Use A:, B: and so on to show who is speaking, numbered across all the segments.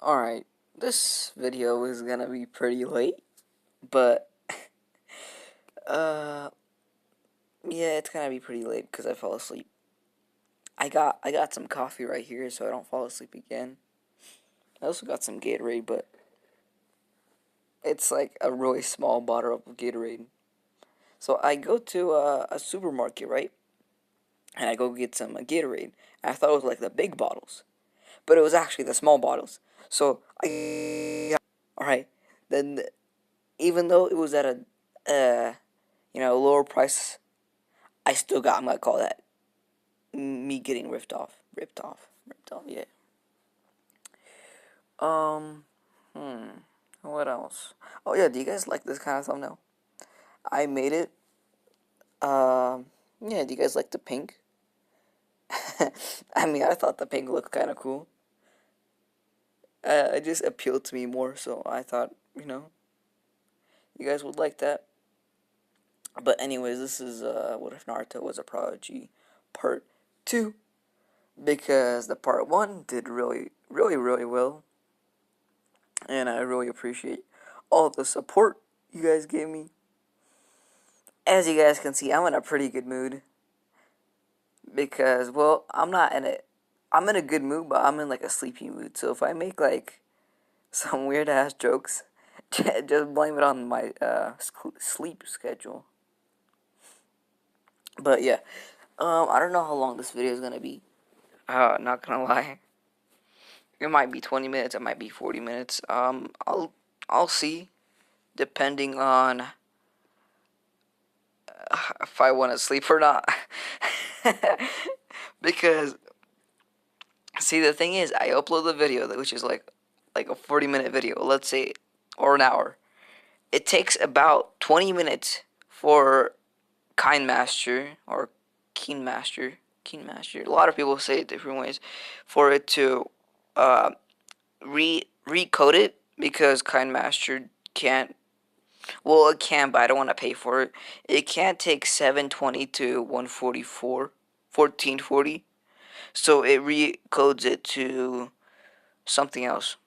A: Alright, this video is gonna be pretty late, but, uh, yeah, it's gonna be pretty late because I fell asleep. I got some coffee right here so I don't fall asleep again. I also got some Gatorade, but it's like a really small bottle of Gatorade. So I go to a supermarket, right? And I go get some Gatorade. And I thought it was like the big bottles, but it was actually the small bottles. So alright, then even though it was at a, lower price, I still got, I'm gonna call that me getting ripped off, yeah. Um, what else? Oh yeah, do you guys like this kind of thumbnail? I made it. Yeah, do you guys like the pink? I mean, I thought the pink looked kind of cool. It just appealed to me more, so I thought, you guys would like that. But anyways, this is, What If Naruto Was a Prodigy, part 2. Because the part 1 did really, really, really well. And I really appreciate all the support you guys gave me. As you guys can see, I'm in a pretty good mood. Because, well, I'm in a good mood, but I'm in like a sleepy mood. So if I make like some weird ass jokes, just blame it on my sleep schedule. But yeah, I don't know how long this video is gonna be. Not gonna lie, it might be 20 minutes, it might be 40 minutes. I'll see, depending on if I want to sleep or not. Because see, the thing is, I upload the video, which is like a 40-minute video, let's say, or an hour. It takes about 20 minutes for Kind Master or Keen Master, Keen Master. A lot of people say it different ways, for it to uh, recode it because Kind Master can't. Well, it can, but I don't want to pay for it. It can't take 720 to 144, 1440. So it recodes it to something else.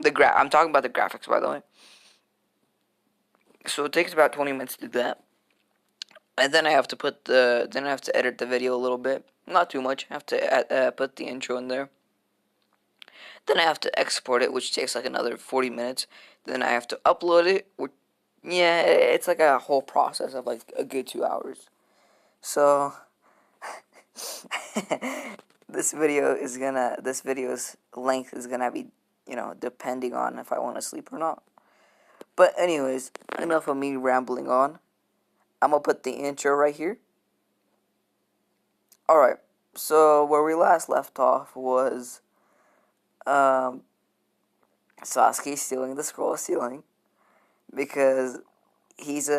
A: I'm talking about the graphics, by the way. So it takes about 20 minutes to do that. And then I have to edit the video a little bit. Not too much. I have to put the intro in there. Then I have to export it, which takes like another 40 minutes. Then I have to upload it. Yeah, it's like a whole process of like a good 2 hours. So this video's length is gonna be, depending on if I want to sleep or not. But anyways, enough of me rambling on. I'm gonna put the intro right here. Alright, so where we last left off was um, Sasuke stealing the scroll ceiling because he's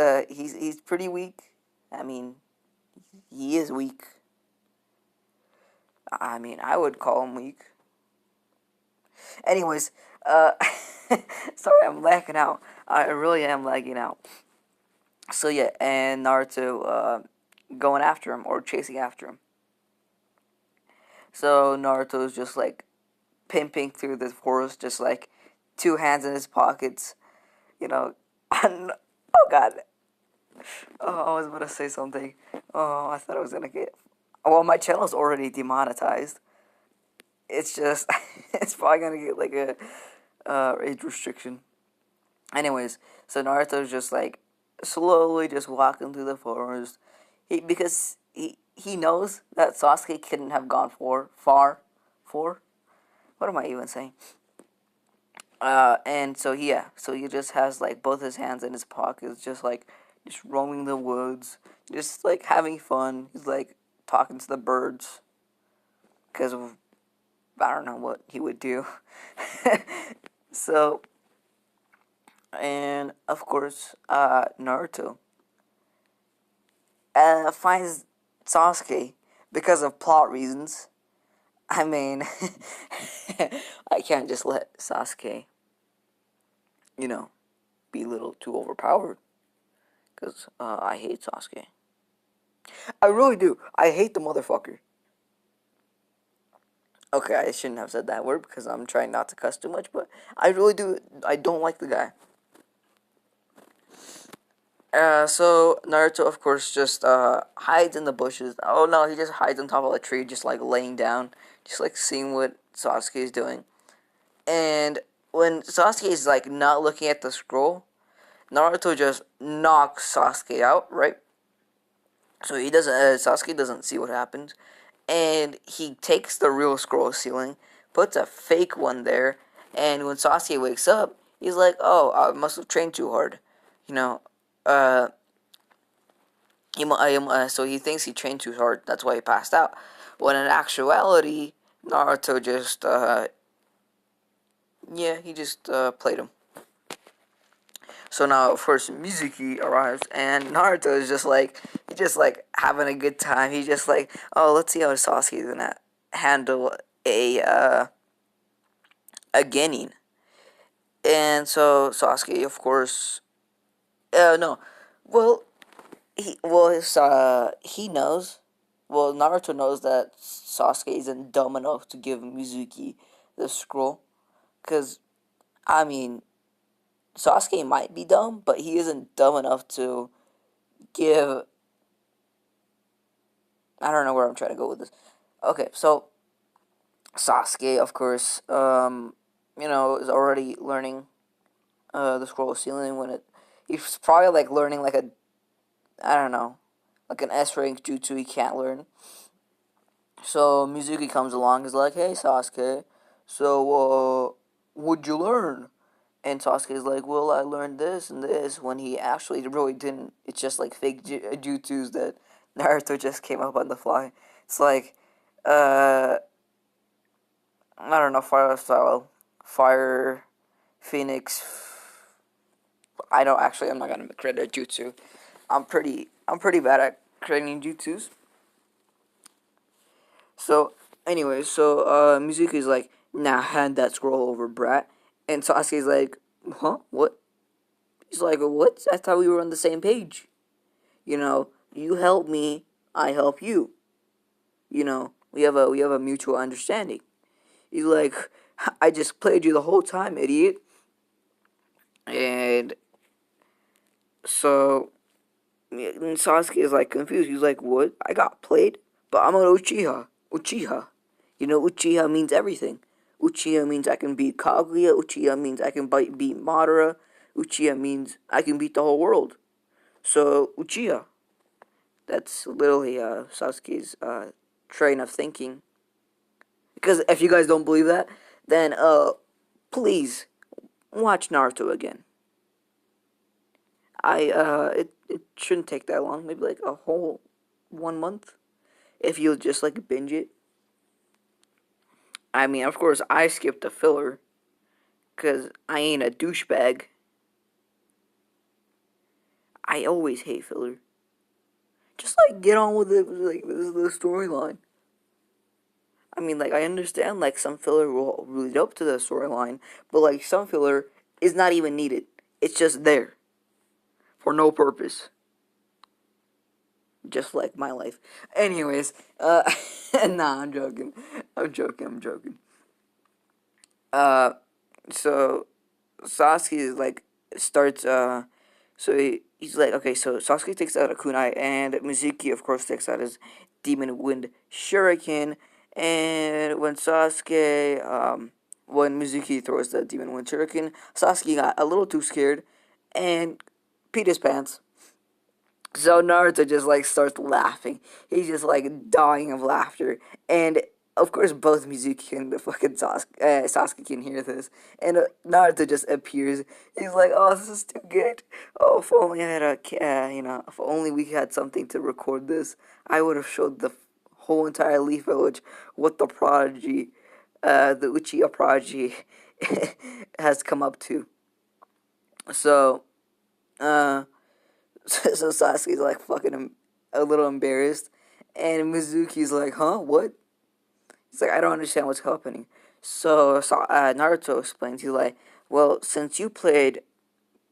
A: pretty weak. I mean, he is weak. I mean, I would call him weak. Anyways, sorry, I'm lagging out. I really am lagging out. So yeah, and Naruto going after him or chasing after him. So Naruto's just like pimping through the forest, just like 2 hands in his pockets, you know. Oh God. Oh, I was about to say something. Oh, I thought I was gonna get. Well, my channel's already demonetized. It's just, it's probably gonna get like a age restriction. Anyways, so Naruto's just like slowly just walking through the forest. Because he knows that Sasuke couldn't have gone far. What am I even saying? And so yeah, so he just has like both his hands in his pockets, just roaming the woods, just like having fun. He's like talking to the birds, because I don't know what he would do. So, and of course, Naruto finds Sasuke because of plot reasons. I mean, I can't just let Sasuke, you know, be a little too overpowered. Because I hate Sasuke. I really do. I hate the motherfucker. Okay, I shouldn't have said that word because I'm trying not to cuss too much, but I really do. I don't like the guy. So Naruto, of course, just hides in the bushes. Oh no, he just hides on top of a tree, just like laying down, just like seeing what Sasuke is doing. And when Sasuke is like not looking at the scroll, Naruto just knocks Sasuke out, right? So he doesn't. Sasuke doesn't see what happens, and he takes the real scroll ceiling, puts a fake one there, and when Sasuke wakes up, he's like, "Oh, I must have trained too hard," you know. Uh, so he thinks he trained too hard. That's why he passed out. When in actuality, Naruto just yeah, he just played him. So now, of course, Mizuki arrives, and Naruto is just like he's just like having a good time. He's just like, oh, let's see how Sasuke is gonna handle a Genin. And so Sasuke, of course, no, well, he knows. Well, Naruto knows that Sasuke isn't dumb enough to give Mizuki the scroll, because I mean, Sasuke might be dumb, but he isn't dumb enough to give. I don't know where I'm trying to go with this. Okay, so Sasuke, of course, is already learning the scroll of sealing when it. He's probably like learning like a, I don't know, like an S rank jutsu he can't learn. So Mizuki comes along, is like, "Hey Sasuke, so what'd you learn?" And Sasuke's like, "Well, I learned this and this," when he actually really didn't. It's just like fake jutsus that Naruto just came up on the fly. It's like, uh, I don't know, fire style, fire, phoenix. I don't actually. I'm not gonna create a jutsu. I'm pretty bad at creating jutsus. So, anyway, so Mizuki's like, "Nah, hand that scroll over, brat." And Sasuke's like, "Huh? What?" He's like, "What? I thought we were on the same page. You help me, I help you. We have a mutual understanding." He's like, "I just played you the whole time, idiot." And so and Sasuke is like confused. He's like, "What? I got played, but I'm an Uchiha. Uchiha. Uchiha means everything. Uchiha means I can beat Kaguya. Uchiha means I can beat Madara. Uchiha means I can beat the whole world. So Uchiha." That's literally Sasuke's train of thinking. Because if you guys don't believe that, then please watch Naruto again. It shouldn't take that long. Maybe like a whole 1 month if you just like binge it. I mean, of course, I skipped the filler because I ain't a douchebag. I always hate filler. Just like get on with it. Like this is the storyline. I mean, like I understand like some filler will lead up to the storyline, but like some filler is not even needed. It's just there for no purpose. Just like my life. Anyways, nah, I'm joking. I'm joking. Uh, so Sasuke is like starts he's like, okay, so Sasuke takes out a kunai, and Mizuki of course takes out his demon wind shuriken. And when Mizuki throws the demon wind shuriken, Sasuke got a little too scared and peed his pants. So Naruto just like starts laughing. He's just like dying of laughter. And of course, both Mizuki and the fucking Sasuke can hear this. And Naruto just appears. He's like, "Oh, this is too good. Oh, if only I had if only we had something to record this, I would have showed the whole entire Leaf Village what the Uchiha Prodigy, has come up to." So, uh, so Sasuke's like fucking a little embarrassed, and Mizuki's like, "Huh? What?" He's like, "I don't understand what's happening." So Naruto explains. He's like, "Well, since you played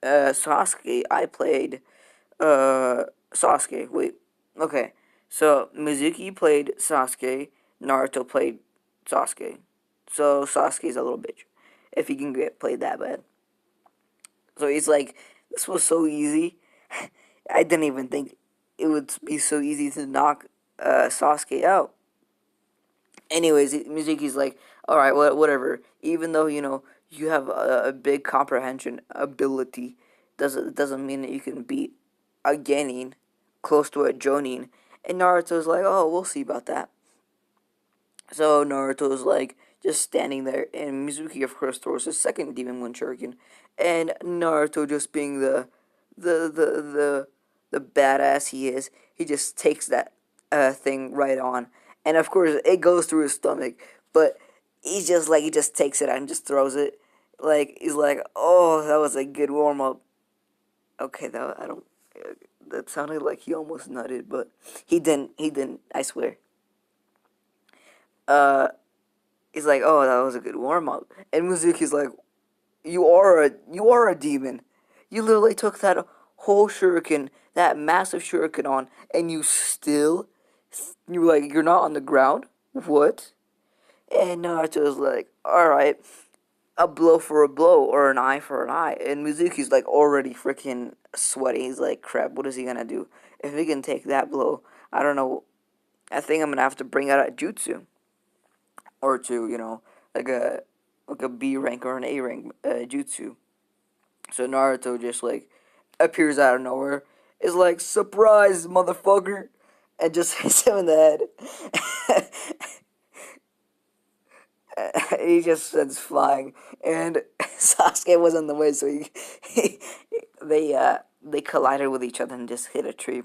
A: Sasuke, I played Sasuke. Wait, okay. So Mizuki played Sasuke. Naruto played Sasuke. So Sasuke's a little bitch if he can get played that bad. So he's like, this was so easy. I didn't even think it would be so easy to knock Sasuke out. Anyways, Mizuki's like, all right, whatever. Even though you have a big comprehension ability, doesn't mean that you can beat a Genin close to a Jonin. And Naruto's like, oh, we'll see about that. So Naruto's like just standing there, and Mizuki of course throws his second Demon Wind Shuriken, and Naruto just being the the the the badass he is, he just takes that thing right on, and of course it goes through his stomach, but he just takes it and just throws it, like he's like, oh, that was a good warm up. Okay, that I don't. That sounded like he almost nutted, but he didn't. He didn't. I swear. Uh, he's like, "Oh, that was a good warm up," and Mizuki's like, you are a demon. You literally took that whole shuriken, that massive shuriken on, and you're not on the ground. What?" And Naruto's like, "All right, a blow for a blow, or an eye for an eye." And Mizuki's like already freaking sweaty. He's like, "Crap, what is he gonna do? If he can take that blow, I don't know. I think I'm gonna have to bring out a jutsu." Or to like a B rank or an A rank jutsu. So Naruto just like appears out of nowhere, is like, surprise, motherfucker, and just hits him in the head. He just sends flying, and Sasuke was on the way, so he they collided with each other and just hit a tree.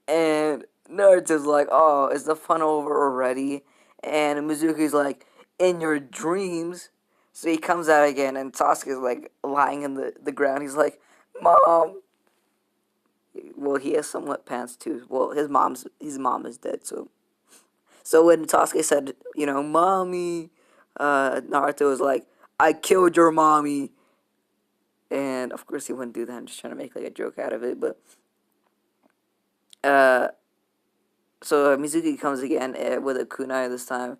A: And Naruto's like, oh, is the fun over already? And Mizuki's like, in your dreams. So he comes out again, and Sasuke's like lying in the ground. He's like, Mom. Well, he has some wet pants too. Well, his mom is dead. So when Sasuke said, mommy, Naruto was like, I killed your mommy. And of course he wouldn't do that. I'm just trying to make like a joke out of it, but uh so Mizuki comes again with a kunai this time,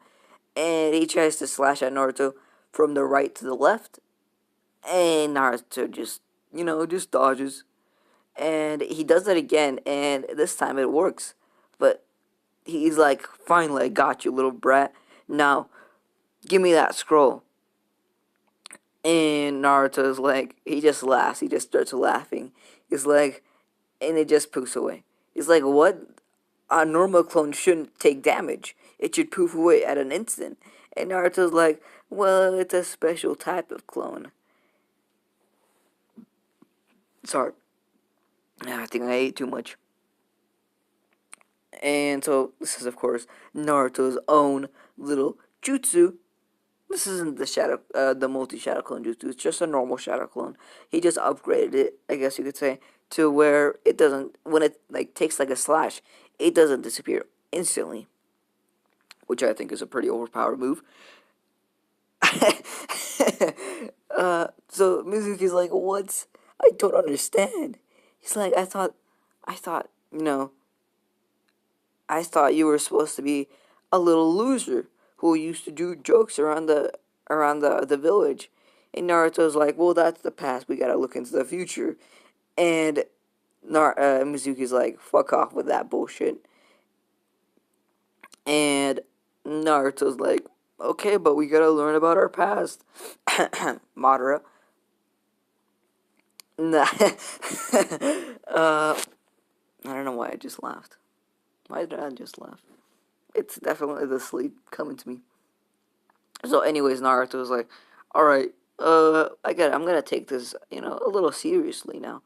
A: and he tries to slash at Naruto from the right to the left, and Naruto just dodges, and he does it again, and this time it works, but he's like, finally I got you, little brat. Now give me that scroll. And Naruto's like, he just laughs. He just starts laughing. He's like, and it just poofs away. He's like, what? A normal clone shouldn't take damage. It should poof away at an instant. And Naruto's like, well, it's a special type of clone. Sorry. I think I ate too much. And so, this is, of course, Naruto's own little jutsu. This isn't the multi-shadow clone jutsu. It's just a normal shadow clone. He just upgraded it, I guess you could say, to where it doesn't, when it like takes like a slash, it doesn't disappear instantly, which I think is a pretty overpowered move. So Mizuki's like, what? I don't understand. He's like, I thought, I thought you were supposed to be a little loser who used to do jokes around the village. And Naruto's like, well, that's the past. We gotta look into the future. And Mizuki's like, fuck off with that bullshit. And Naruto's like, okay, but we gotta learn about our past. Madara. Nah. I don't know why I just laughed. Why did I just laugh? It's definitely the sleep coming to me. So, anyways, Naruto was like, all right, I'm gonna take this, a little seriously now.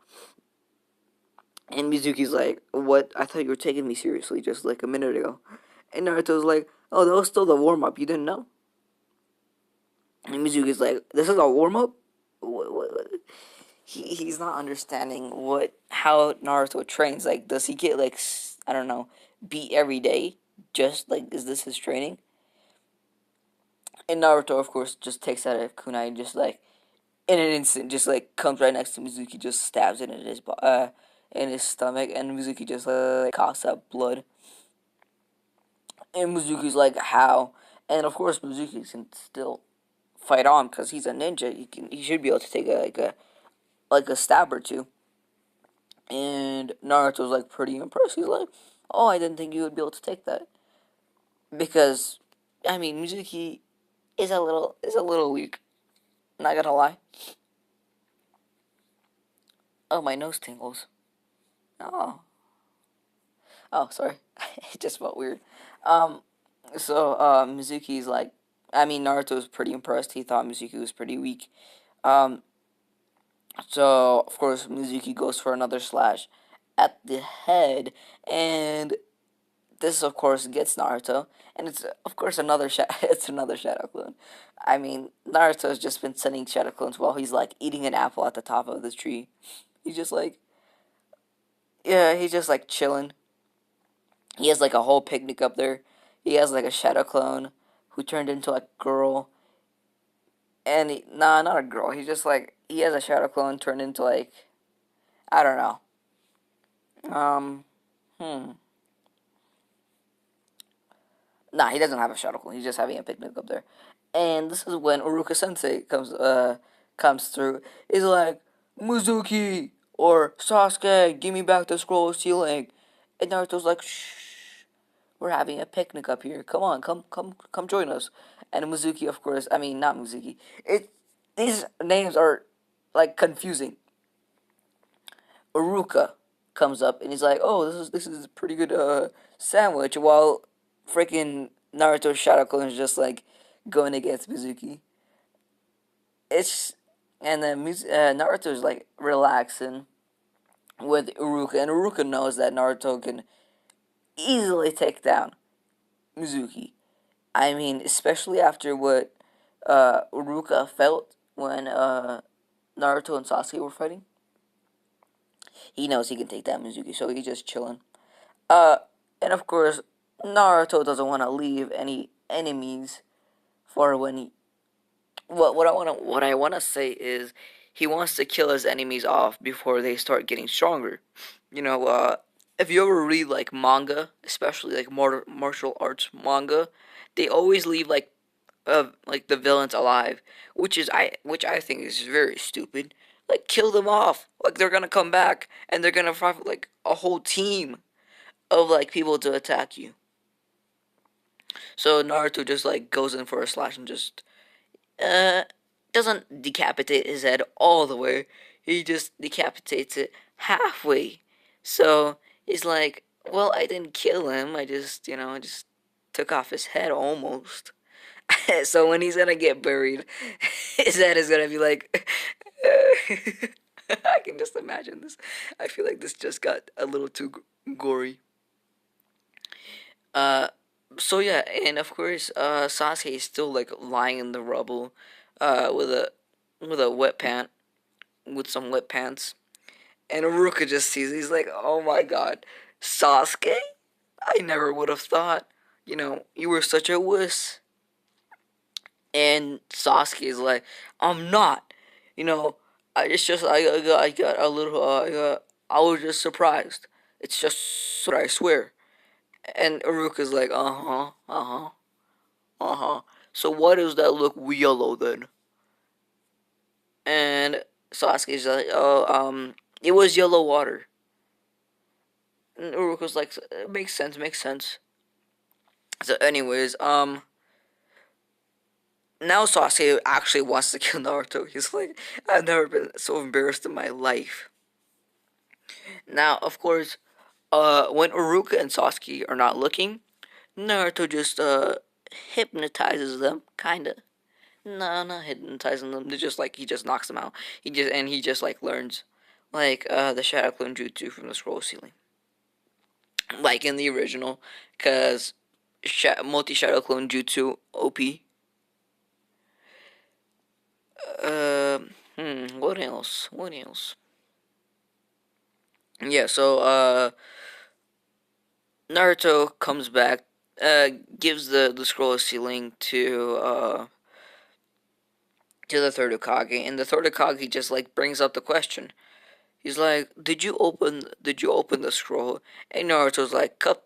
A: And Mizuki's like, what? I thought you were taking me seriously just like a minute ago. And Naruto's like, oh, that was still the warm up. You didn't know? And Mizuki's like, this is a warm up? What? He's not understanding how Naruto trains. Like, does he get like, I don't know, beat every day? Just like, is this his training? And Naruto, of course, just takes out a kunai and just like in an instant, just like comes right next to Mizuki, just stabs it in his stomach, and Mizuki just coughs up blood. And Mizuki's like, how? And of course, Mizuki can still fight on because he's a ninja. He should be able to take a stab or two. And Naruto's like pretty impressed. He's like, "Oh, I didn't think you would be able to take that." Because, I mean, Mizuki is a little weak. Not gonna lie. Oh, my nose tingles. Oh, oh, sorry. It just felt weird. Um, Mizuki's like, I mean, Naruto was pretty impressed. He thought Mizuki was pretty weak. Um, so of course Mizuki goes for another slash at the head, and this of course gets Naruto, and it's of course it's another shadow clone. I mean, Naruto's just been sending shadow clones while he's like eating an apple at the top of the tree. He's just like, yeah, he's just like chilling. He has like a whole picnic up there. He has like a shadow clone who turned into like a girl, and nah, not a girl. He's just like he has a shadow clone turned into like, I don't know. Um, hmm. Nah, he doesn't have a shadow clone. He's just having a picnic up there. And this is when Uruka Sensei comes through. He's like, Mizuki or Sasuke, give me back the scroll of sealing. And Naruto's like, shh, we're having a picnic up here. Come on, come join us. And Mizuki, of course, I mean not Mizuki. These names are like confusing. Uruka comes up and he's like, "Oh, this is a pretty good sandwich." While freaking Naruto Shadow Clone is just like going against Mizuki. It's and then Naruto's like relaxing with Uruka, and Uruka knows that Naruto can easily take down Mizuki. I mean, especially after what Uruka felt when Naruto and Sasuke were fighting. He knows he can take down Mizuki, so he's just chilling. Uh, and of course, Naruto doesn't want to leave any enemies for when he. What I wanna say is, he wants to kill his enemies off before they start getting stronger. You know, if you ever read like manga, especially like martial arts manga, they always leave like the villains alive, which I think is very stupid. Like kill them off. Like they're gonna come back and they're gonna fight like a whole team of like people to attack you. So Naruto just like goes in for a slash and just uh doesn't decapitate his head all the way. He just decapitates it halfway. So he's like, well, I didn't kill him. I just took off his head almost. So when he's gonna get buried, his head is gonna be like. I can just imagine this. I feel like this just got a little too gory. Uh, so yeah, and of course, Sasuke is still like lying in the rubble, with a wet pant, with some wet pants, and Ruka just sees. He's like, "Oh my God, Sasuke! I never would have thought. You were such a wuss." And Sasuke is like, "I'm not. You know, I got a little. I was just surprised. It's just I swear." And Aruka's like, "Uh huh, uh huh." Uh-huh. So what is that look yellow then? And Sasuke's like, oh, it was yellow water. And Uruko's like, makes sense, makes sense. So anyways, now Sasuke actually wants to kill Naruto. He's like, I've never been so embarrassed in my life. Now, of course, when Uruka and Sasuke are not looking, Naruto just, hypnotizes them, kinda. No, not hypnotizing them. They just like he just knocks them out. He just like learns like the Shadow Clone Jutsu from the scroll ceiling, like in the original, cause multi Shadow Clone Jutsu OP. What else? What else? Yeah. So Naruto comes back, gives the scroll ceiling to the third Hokage, and the third Hokage just like brings up the question. He's like, "Did you open the scroll?" And Naruto's like, "Cut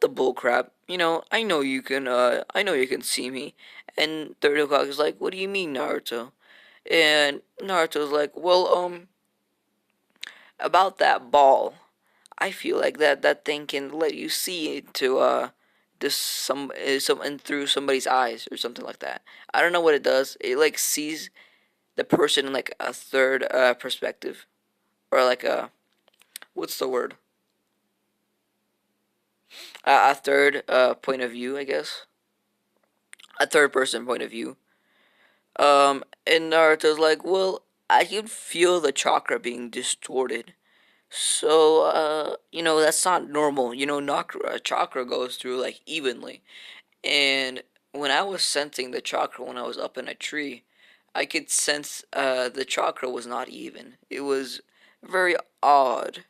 A: the bull crap. I know you can see me. And Third Hokage is like, what do you mean, Naruto? And Naruto's like, well, about that ball, I feel like that thing can let you see into this some and through somebody's eyes or something like that. I don't know what it does. It like sees the person in like a third perspective, or like a, what's the word? A third point of view, I guess. A third person point of view. And Naruto's like, well, I can feel the chakra being distorted. So, that's not normal. Chakra goes through like evenly. And when I was sensing the chakra when I was up in a tree, I could sense the chakra was not even. It was very odd.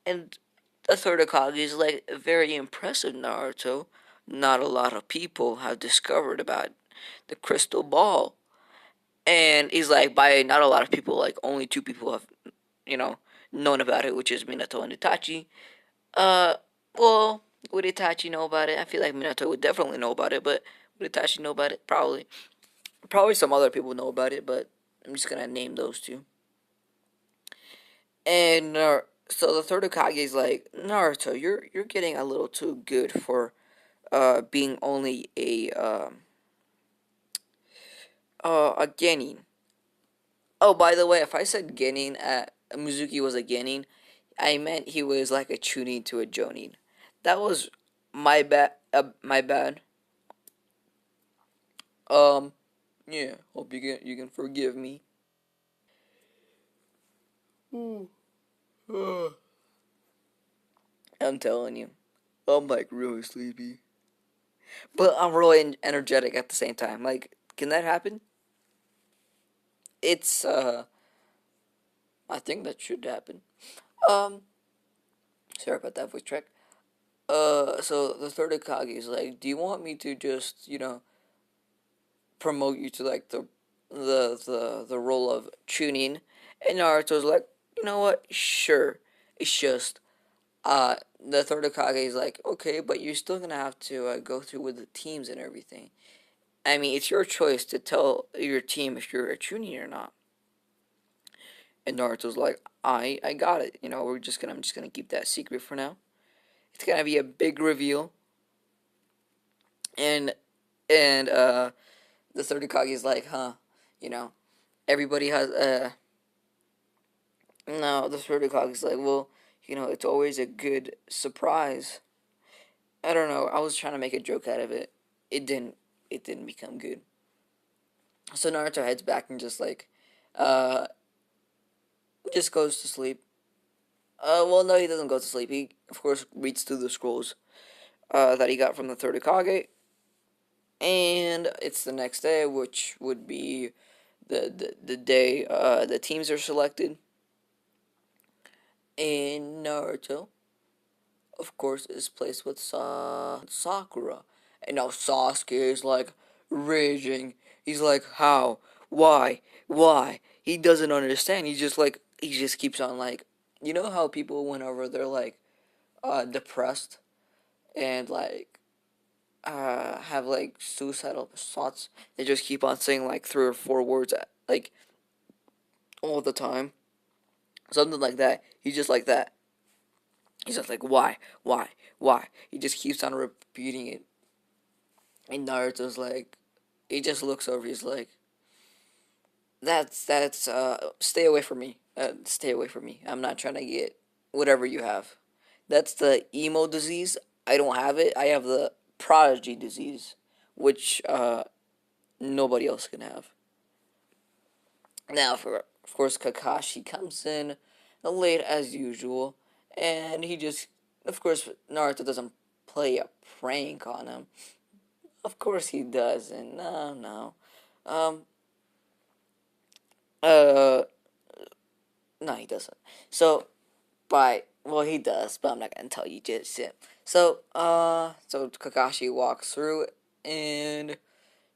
A: And the third Hokage is like very impressive, Naruto. Not a lot of people have discovered about the crystal ball. And he's like, by not a lot of people, like only two people have, you know, known about it, which is Minato and Itachi. Uh, well, would Itachi know about it? I feel like Minato would definitely know about it, but would Itachi know about it? Probably. Probably some other people know about it, but I'm just gonna name those two. And so the third Hokage is like, Naruto, you're getting a little too good for being only a genin. Oh, by the way, if I said genin, Mizuki was a genin, I meant he was like a chunin to a jonin. That was my bad. My bad. Um, yeah. Hope you can forgive me. I'm telling you, I'm like really sleepy, but I'm really energetic at the same time. Like, can that happen? It's I think that should happen. Um, Sorry about that voice track. So the third Akagi is like, do you want me to just promote you to like the role of tuning? And Naruto's like, you know what? Sure. It's just the third Akage is like, okay, but you're still gonna have to go through with the teams and everything. I mean, it's your choice to tell your team if you're a tuning or not. And Naruto's like, I got it. I'm just gonna keep that secret for now. It's gonna be a big reveal, and and the third Hokage is like, huh, you know, everybody has no. The third Hokage is like, well, it's always a good surprise. I don't know. I was trying to make a joke out of it. It didn't. It didn't become good. So Naruto heads back and uh, just goes to sleep. Well, no, he doesn't go to sleep. He, of course, reads through the scrolls that he got from the third Hokage, and it's the next day, which would be the day the teams are selected. And Naruto, of course, is placed with Sakura, and now Sasuke is like raging. He's like, how, why, why? He doesn't understand. He just keeps on like, how people whenever they're like depressed and like have like suicidal thoughts, they just keep on saying like three or four words like all the time, something like that. He's just like that. He's just like, why, why? He just keeps on repeating it. And Naruto's like, he just looks over. He's like, stay away from me. Stay away from me. I'm not trying to get whatever you have. That's the emo disease. I don't have it. I have the prodigy disease, which nobody else can have. Now, of course, Kakashi comes in late as usual, and of course, Naruto doesn't play a prank on him. Of course, he doesn't. No, no. Um, uh, no, he doesn't. So, well, he does, but I'm not gonna tell you just yet. So Kakashi walks through, and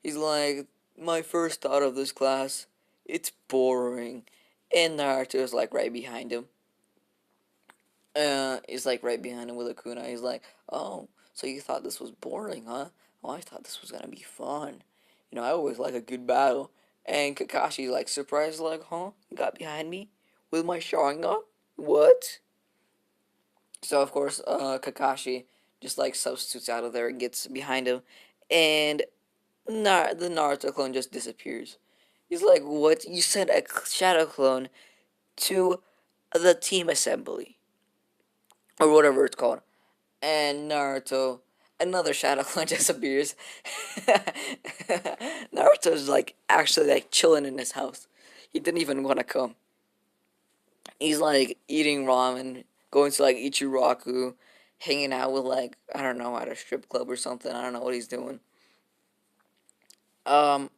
A: he's like, my first thought of this class, it's boring. And Naruto is like right behind him. He's like right behind him with a kunai. He's like, oh, So you thought this was boring, huh? Well, I thought this was gonna be fun. You know, I always like a good battle. And Kakashi's like surprised, like, huh? You got behind me with my Sharingan? What? So of course, Kakashi just like substitutes out of there and gets behind him, and the Naruto clone just disappears. He's like, "What? You sent a shadow clone to the team assembly, or whatever it's called," and Naruto, another shadow clone disappears. Naruto's like actually like chilling in his house. He didn't even want to come. He's like eating ramen, going to like Ichiraku, hanging out with like I don't know at a strip club or something. I don't know what he's doing. Um,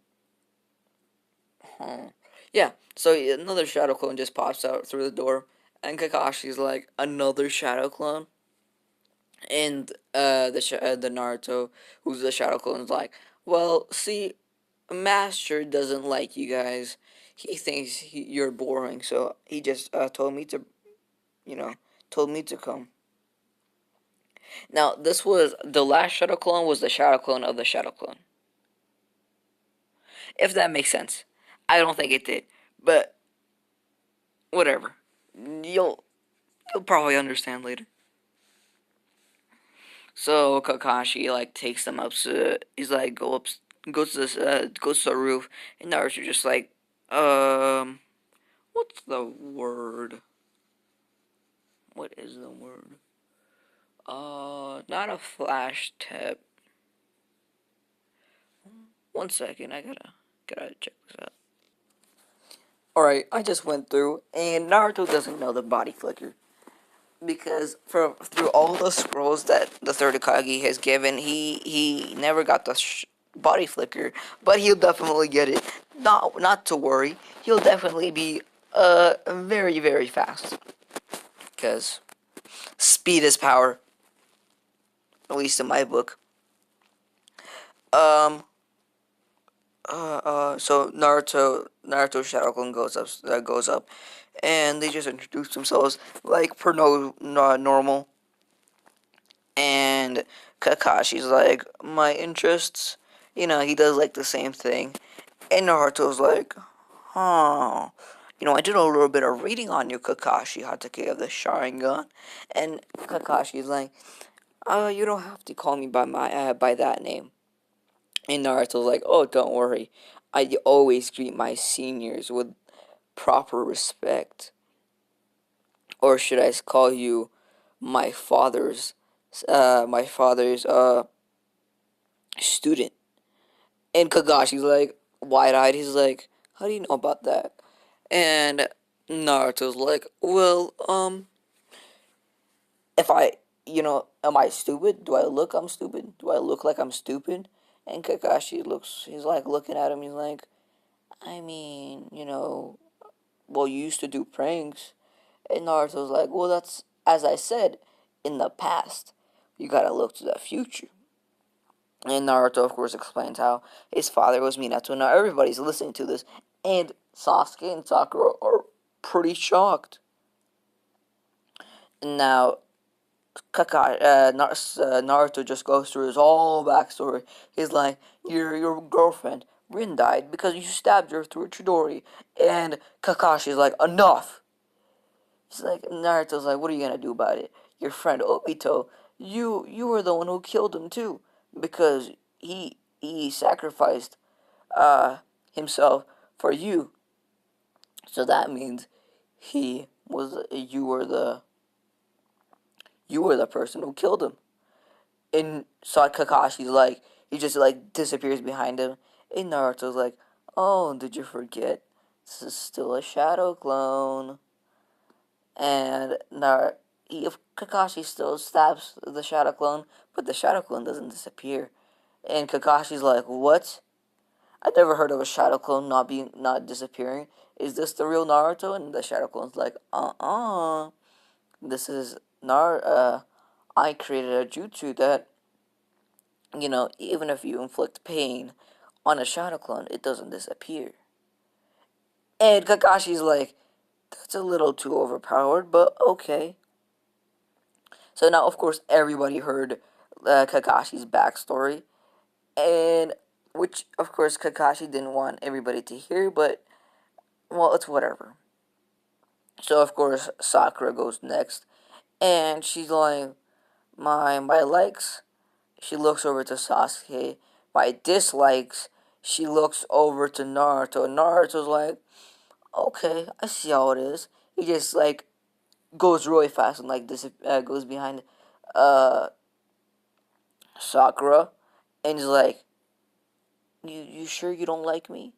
A: huh. Yeah. So another shadow clone just pops out through the door, and Kakashi's like another shadow clone, and the Naruto who's the shadow clone is like, well, see, Master doesn't like you guys. He thinks you're boring, so he just told me to, you know, told me to come. Now, this was the last shadow clone was the shadow clone of the shadow clone. If that makes sense. I don't think it did. But whatever. You'll you'll probably understand later. So Kakashi like takes them up to he's like goes to this goes to the roof and Naruto just like um what's the word? What is the word? Not a flash tip. One second, I gotta check this out. Alright, I just went through, and Naruto doesn't know the body flicker. Because through all the scrolls that the third Hokage has given, he never got the body flicker, but he'll definitely get it. Not to worry, he'll definitely be very very fast. Because speed is power, at least in my book. Um, so Naruto Shadow goes up, and they just introduce themselves like per normal. And Kakashi's like, my interests, he does like the same thing. And Naruto's like, huh. I did a little bit of reading on you, Kakashi Hatake of the Sharingan. And Kakashi's like, you don't have to call me by that name. And Naruto's like, oh, don't worry. I always greet my seniors with proper respect. Or should I call you my father's, my father's student? And Kagashi's like, wide-eyed. He's like, how do you know about that? And Naruto's like, well, if am I stupid? Do I look I'm stupid? Do I look like I'm stupid? And he's like looking at him, he's like, I mean, well, you used to do pranks. And Naruto's like, well, that's, as I said, in the past. You gotta look to the future. And Naruto, of course, explains how his father was Minato. Now, everybody's listening to this, and Sasuke and Sakura are pretty shocked. Now, Naruto just goes through his whole backstory. He's like, your girlfriend, Rin, died because you stabbed her through a Chidori. And Kakashi's like, enough! He's like, Naruto's like, what are you gonna do about it? Your friend Obito, you were the one who killed him too, because he sacrificed himself for you. So that means he was you were the person who killed him. And so Kakashi's like, he just like disappears behind him. And Naruto's like, oh, did you forget? This is still a shadow clone. And if Kakashi still stabs the shadow clone, but the shadow clone doesn't disappear. And Kakashi's like, what? I never heard of a shadow clone not disappearing. Is this the real Naruto? And the shadow clone's like, this is I created a jutsu that, even if you inflict pain on a shadow clone, it doesn't disappear. And Kakashi's like, that's a little too overpowered, but okay. So now, of course, everybody heard Kakashi's backstory, and which of course Kakashi didn't want everybody to hear, but well, it's whatever. So of course Sakura goes next, and she's like, my likes. She looks over to Sasuke. My dislikes. She looks over to Naruto. Naruto's like, okay, I see how it is. He just like goes really fast and like this goes behind uh Sakura, and he's like, you sure you don't like me?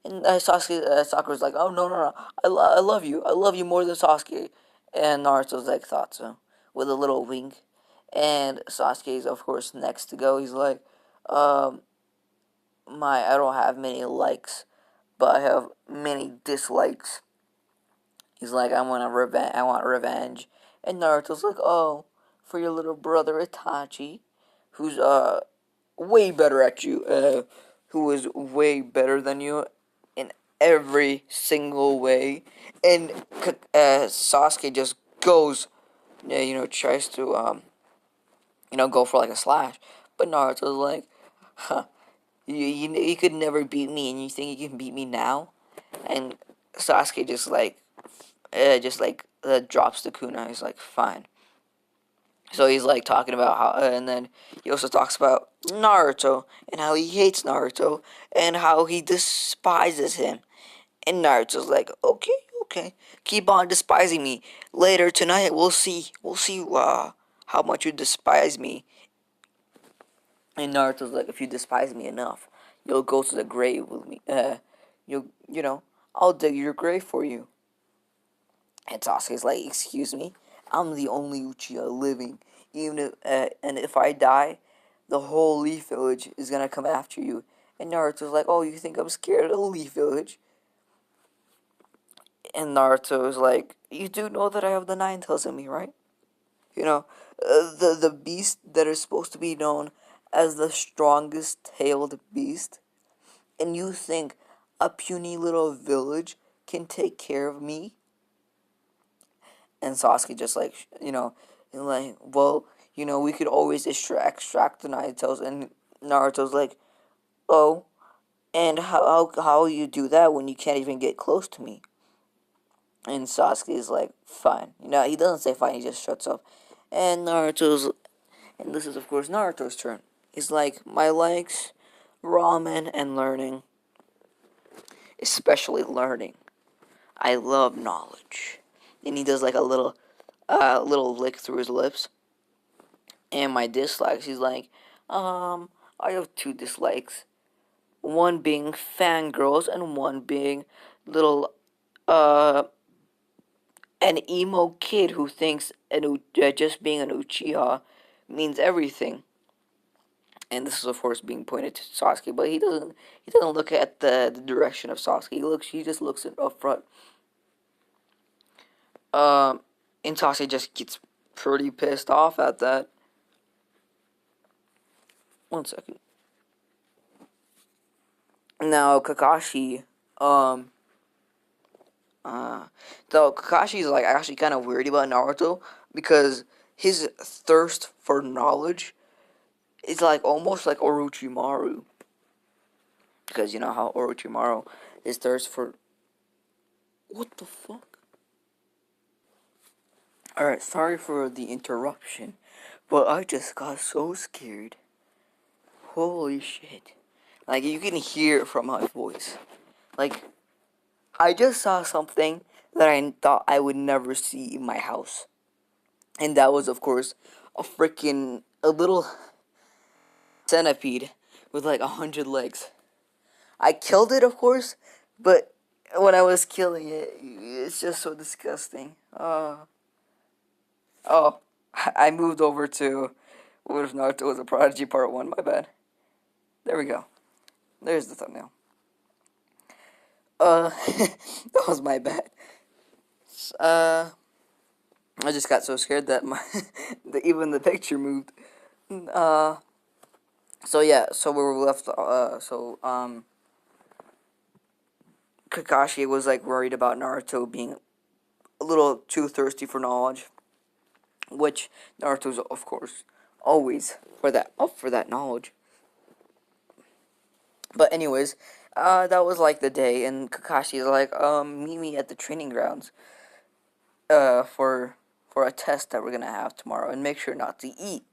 A: And Sakura's like, oh no, I love you. I love you more than Sasuke. And Naruto's like, thought so, with a little wink. And Sasuke's of course next to go. He's like, um, I don't have many likes, but I have many dislikes. He's like, I want revenge. And Naruto's like, oh, for your little brother Itachi, who's way better at you, who is way better than you in every single way. And Sasuke just goes, tries to go for like a slash, but Naruto's like, huh, you could never beat me, and you think you can beat me now? And Sasuke just drops the kunai. He's like, fine. So he's like talking about how, and then he also talks about Naruto and how he hates Naruto and how he despises him. And Naruto's like, okay, okay, keep on despising me. Later tonight, we'll see how much you despise me. And Naruto's like, if you despise me enough, you'll go to the grave with me. I'll dig your grave for you. And Sasuke's like, excuse me, I'm the only Uchiha living. And if I die, the whole Leaf Village is gonna come after you. And Naruto's like, oh, you think I'm scared of the Leaf Village? And Naruto's like, you do know that I have the Nine Tails in me, right? You know, the beast that is supposed to be known as the strongest tailed beast. And you think a puny little village can take care of me? And Sasuke just like, like, well, we could always extract the Nine Tails. And Naruto's like, oh, and how you do that when you can't even get close to me? And Sasuke is like, fine. He doesn't say fine, he just shuts up. And this is of course Naruto's turn. He's like, my likes, ramen and learning, especially learning. I love knowledge. And he does like a little lick through his lips. And my dislikes, he's like, I have two dislikes. One being fangirls and one being little, an emo kid who thinks just being an Uchiha means everything. And this is of course being pointed to Sasuke, but he doesn't look at the direction of Sasuke. He just looks up front. And Sasuke just gets pretty pissed off at that. One second. Now Kakashi, though Kakashi's like actually kind of weird about Naruto because his thirst for knowledge is like almost like Orochimaru. Because you know how Orochimaru is thirst for. What the fuck? Alright, sorry for the interruption, but I just got so scared. Holy shit. Like, you can hear it from my voice. Like, I just saw something that I thought I would never see in my house. And that was, of course, a little centipede with like 100 legs. I killed it, of course, but when I was killing it, it's just so disgusting. Oh, I moved over to what if Naruto was a Prodigy Part 1, my bad. There we go. There's the thumbnail. That was my bad. I just got so scared that even the picture moved. So yeah, so we were left, Kakashi was like worried about Naruto being a little too thirsty for knowledge, which Naruto's of course always for that up for that knowledge. But anyways, that was like the day, and Kakashi's like, meet me at the training grounds, for a test that we're gonna have tomorrow, and make sure not to eat.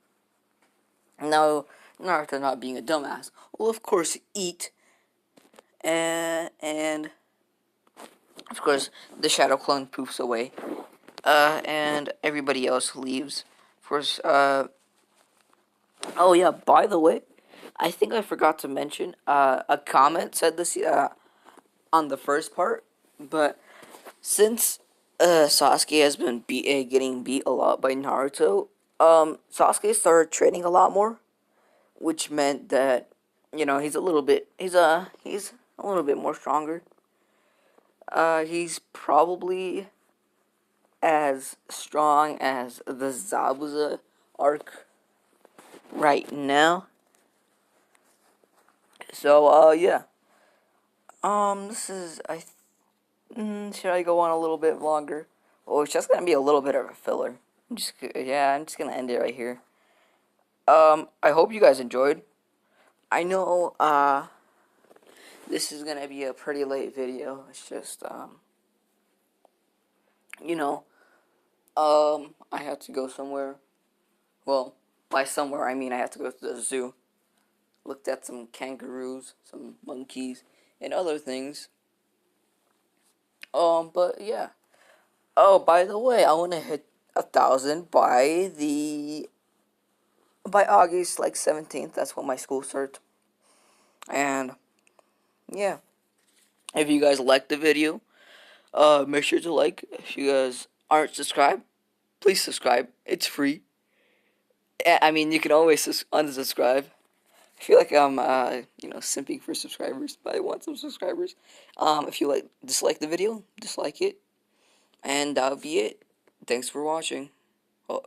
A: Now, Naruto, not being a dumbass, will of course eat, and of course the shadow clone poofs away, and everybody else leaves. Of course, oh yeah, by the way, I think I forgot to mention, a comment said this, on the first part, but since Sasuke has been getting beat a lot by Naruto, Sasuke started training a lot more, which meant that, he's a little bit he's a little bit more stronger. He's probably as strong as the Zabuza arc right now. So yeah. This is should I go on a little bit longer? Oh, it's just gonna be a little bit of a filler. I'm just gonna end it right here. I hope you guys enjoyed. I know this is gonna be a pretty late video. It's just you know, I have to go somewhere. Well, by somewhere I mean I have to go to the zoo. Looked at some kangaroos, some monkeys, and other things. But yeah. Oh, by the way, I want to hit 1,000 by August like 17th. That's when my school starts. And yeah, if you guys liked the video, make sure to like. If you guys aren't subscribed, please subscribe. It's free. I mean, you can always unsubscribe. I feel like I'm, simping for subscribers, but I want some subscribers. If you dislike the video, dislike it, and that'll be it. Thanks for watching.